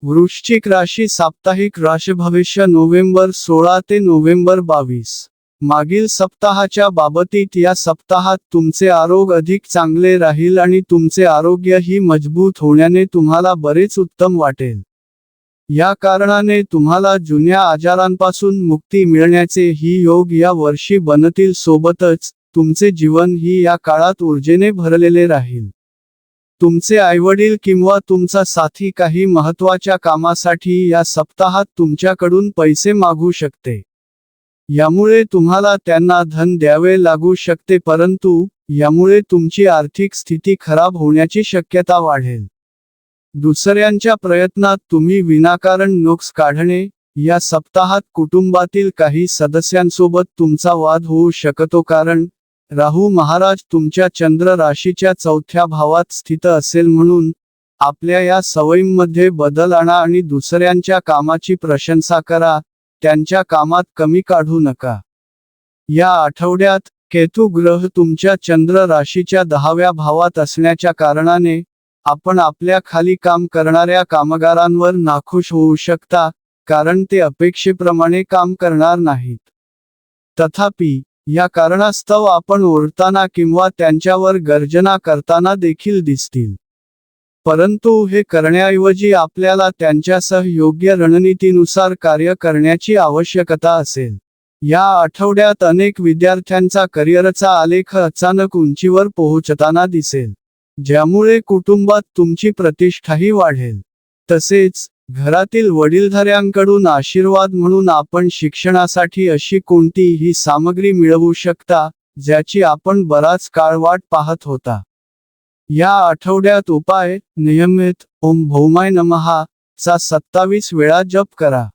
वृश्चिक राशी साप्ताहिक राशी भविष्य नोव्हेंबर 16 ते नोव्हेंबर 22। मागील सप्ताहाच्या बाबतीत या सप्ताहात तुमचे आरोग्य अधिक चांगले राहील आणि तुमचे आरोग्य ही मजबूत होण्याने तुम्हाला बरेच उत्तम वाटेल। या कारणाने तुम्हाला जुन्या आजारांपासून मुक्ती मिळण्याचे ही योग या वर्षी बनतील। सोबतच तुमचे जीवन ही या काळात ऊर्जेने भरलेले राहील। तुमचे आईवडील किंवा तुमचा साथी काही महत्त्वाच्या कामासाठी या सप्ताहात तुमच्याकडून पैसे मागू शकते। यामुळे तुम्हाला त्यांना धन द्यावे लागू शकते, परंतु यामुळे तुमची आर्थिक स्थिती खराब होण्याची शक्यता वाढेल। दुसऱ्यांच्या प्रयत्नात तुम्ही विनाकारण नुकस काढणे। या सप्ताहात कुटुंबातील काही सदस्यांसोबत तुमचा वाद होऊ शकतो, कारण राहू महाराज तुमच्या चंद्र राशीच्या 4थ्या भावात स्थित असेल। म्हणून आपल्या या सवयींमध्ये बदल आणा आणि दुसऱ्यांच्या कामाची प्रशंसा करा, त्यांच्या कामात कमी काढू नका। या आठवड्यात केतू ग्रह तुमच्या चंद्र राशीच्या 10व्या भावात असण्याच्या कारणाने आपण आपल्या खाली काम करणाऱ्या कामगारांवर नाखुश होऊ शकता, कारण ते अपेक्षेप्रमाणे काम करणार नाहीत। तथापि या कारणास्तव आपण ओरडताना किंवा त्यांच्यावर गर्जना करताना देखील दिसतील। परंतु हे करण्याऐवजी आपल्याला त्यांच्यासह योग्य रणनीतीनुसार कार्य करण्याची आवश्यकता असेल। या आठवड्यात अनेक विद्यार्थ्यांचा करिअरचा आलेख अचानक उंचीवर पोहोचताना दिसेल, ज्यामुळे कुटुंबात तुमची प्रतिष्ठाही वाढेल। तसेच घरातील वडीलधाऱ्यांकडून आशीर्वाद म्हणून आपण शिक्षणासाठी अशी कोणतीही सामग्री मिळवू शकता, ज्याची आपण बराच काळ वाट पाहत होता। या आठवड्यात उपाय नियमित ओम भौमाय नमः चा 27 वेळा जप करा।